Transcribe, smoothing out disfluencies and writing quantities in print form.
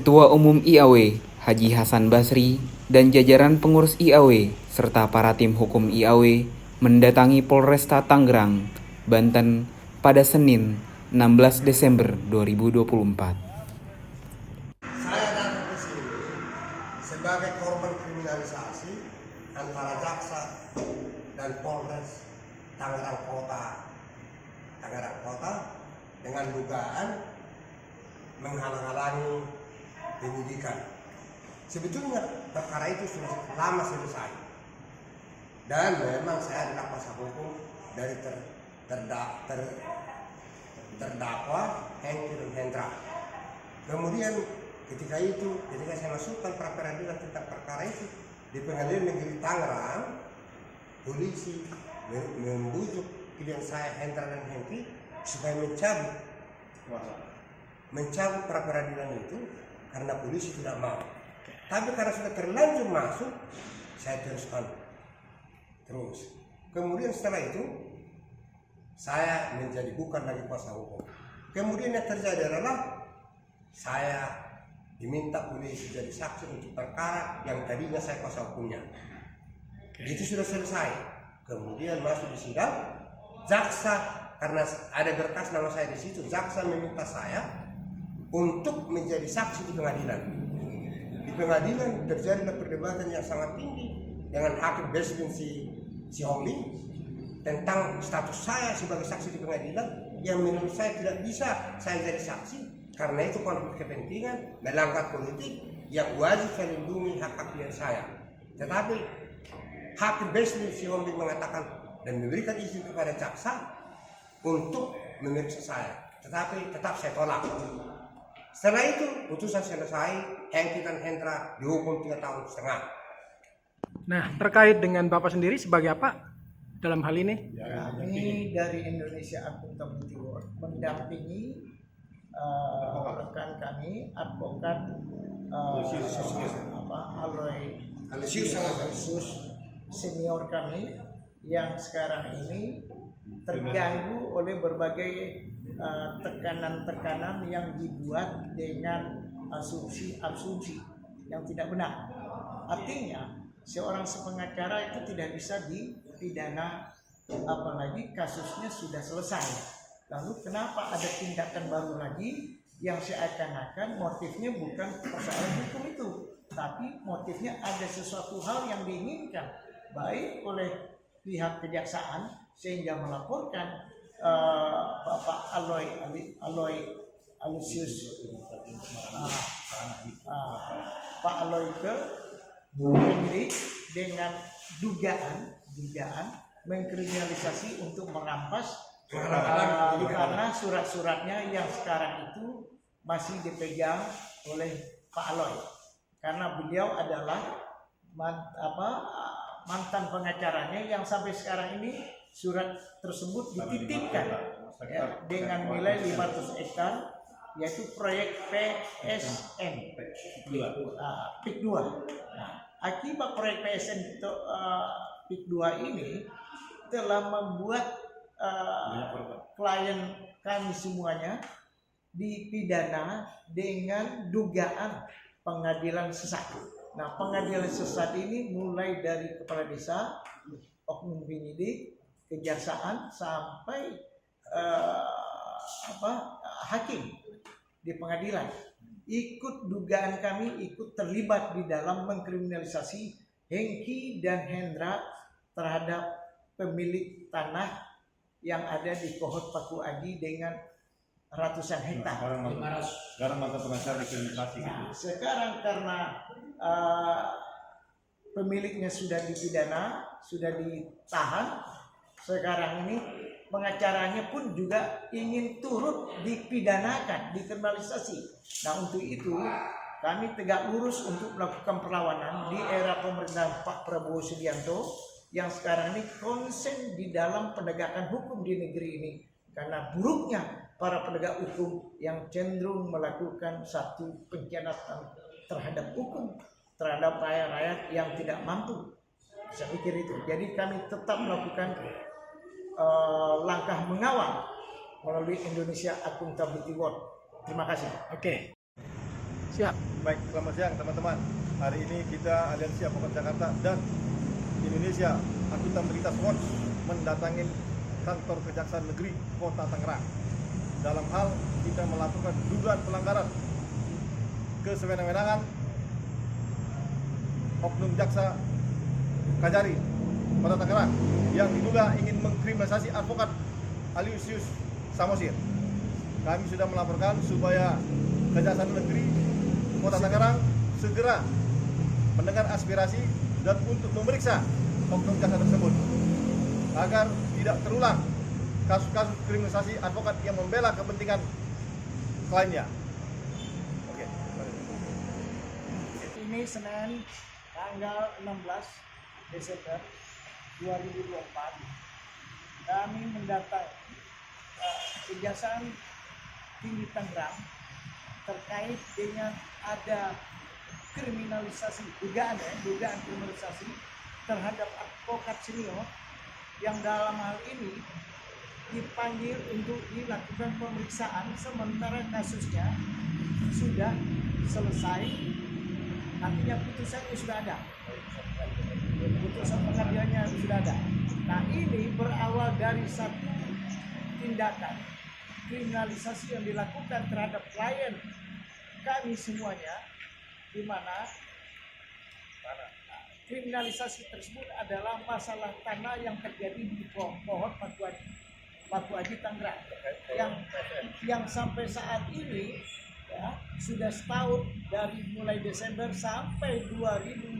Ketua Umum IAW, Haji Hasan Basri, dan jajaran pengurus IAW, serta para tim hukum IAW, mendatangi Polresta Tangerang, Banten, pada Senin, 16 Desember 2024. Saya datang ke sini sebagai korban kriminalisasi antara jaksa dan Polres Tangerang Kota dengan dugaan menghalang-halangi penyidikan. Sebetulnya perkara itu sudah lama selesai dan memang saya adalah kuasa hukum dari terdakwa Hengki dan Hendra. Kemudian ketika saya masukkan pra peradilan tentang perkara itu di Pengadilan Negeri Tangerang, polisi membujuk klien saya Hendra dan Hengki supaya mencabut pra peradilan itu karena polisi tidak mau. Tapi karena sudah terlanjur masuk, saya teruskan terus. Kemudian setelah itu saya menjadi bukan lagi kuasa hukum. Kemudian yang terjadi adalah saya diminta polisi jadi saksi untuk perkara yang tadinya saya kuasa hukumnya. Itu sudah selesai. Kemudian masuk di sidang, jaksa karena ada berkas nama saya di situ, jaksa meminta saya untuk menjadi saksi di pengadilan. Di pengadilan terjadilah perdebatan yang sangat tinggi dengan hakim Beswin si Hongli tentang status saya sebagai saksi di pengadilan yang menurut saya tidak bisa saya jadi saksi karena itu konflik kepentingan, melanggar politik yang wajib saya lindungi hak klien saya. Tetapi hakim Beswin si Hongli mengatakan dan memberikan izin kepada jaksa untuk memeriksa saya, tetapi tetap saya tolak. Setelah itu putusan selesai, Hengki dan Hendra dihukum 3,5 tahun. Nah, terkait dengan Bapak sendiri sebagai apa dalam hal ini? Kami dari Indonesia Accountability Board mendampingi rekan kami advokat Alusius senior kami yang sekarang ini terganggu oleh berbagai tekanan-tekanan yang dibuat dengan asumsi yang tidak benar. Artinya seorang pengacara itu tidak bisa dipidana apalagi kasusnya sudah selesai. Lalu kenapa ada tindakan baru lagi yang seakan-akan motifnya bukan persoalan hukum itu, tapi motifnya ada sesuatu hal yang diinginkan baik oleh pihak kejaksaan sehingga melaporkan Bapak Alusius Pak Aloy ke penyidik dengan dugaan mengkriminalisasi untuk merampas karena surat-suratnya yang sekarang itu masih dipegang oleh Pak Aloy karena beliau adalah mantan pengacaranya yang sampai sekarang ini surat tersebut dititipkan dengan nilai 500 hektar yaitu proyek PSN PIK 2. Nah, akibat proyek PSN PIK 2 ini telah membuat klien kami semuanya dipidana dengan dugaan pengadilan sesat. Nah, pengadilan sesat ini mulai dari kepala desa, oknum penyidik, kejaksaan sampai hakim di pengadilan. Dugaan kami ikut terlibat di dalam mengkriminalisasi Hengki dan Hendra terhadap pemilik tanah yang ada di Kohot Paku Adi dengan ratusan hektar. Sekarang mata pengacara dikriminalisasi. Nah, sekarang karena pemiliknya sudah dipidana, sudah ditahan, sekarang ini pengacaranya pun juga ingin turut dipidanakan, dikriminalisasi. Nah, untuk itu kami tegak lurus untuk melakukan perlawanan di era pemerintahan Pak Prabowo Subianto yang sekarang ini konsen di dalam penegakan hukum di negeri ini karena buruknya para penegak hukum yang cenderung melakukan satu pengkhianatan terhadap hukum, terhadap rakyat-rakyat yang tidak mampu. Saya pikir itu. Jadi kami tetap melakukan langkah mengawal melalui Indonesia Accountability Board. Terima kasih. Oke. Siap. Baik, selamat siang teman-teman. Hari ini kita Aliansi Advokat Jakarta dan Indonesia Akuntabilitas Watch mendatangi kantor Kejaksaan Negeri Kota Tangerang. Dalam hal kita melakukan dugaan pelanggaran kesewenang-wenangan Oknum Jaksa Kajari Kota Tangerang yang diduga ingin mengkriminalisasi advokat Aloysius Samosir. Kami sudah melaporkan supaya Kejaksaan Negeri Kota Tangerang segera mendengar aspirasi dan untuk memeriksa oknum jaksa tersebut agar tidak terulang kasus-kasus kriminalisasi advokat yang membela kepentingan kliennya. Oke. Ini Senin tanggal 16 Desember 2024 kami mendatangi Kejaksaan Tinggi Tangerang terkait dengan ada kriminalisasi, dugaan kriminalisasi terhadap advokat senior yang dalam hal ini dipanggil untuk dilakukan pemeriksaan sementara kasusnya sudah selesai, artinya putusannya sudah ada, putusan pengadilannya sudah ada. Nah, ini berawal dari satu tindakan kriminalisasi yang dilakukan terhadap klien kami semuanya, di mana kriminalisasi tersebut adalah masalah tanah yang terjadi di pohon Paku Aji Tangerang yang sampai saat ini ya, sudah setahun dari mulai Desember sampai 2024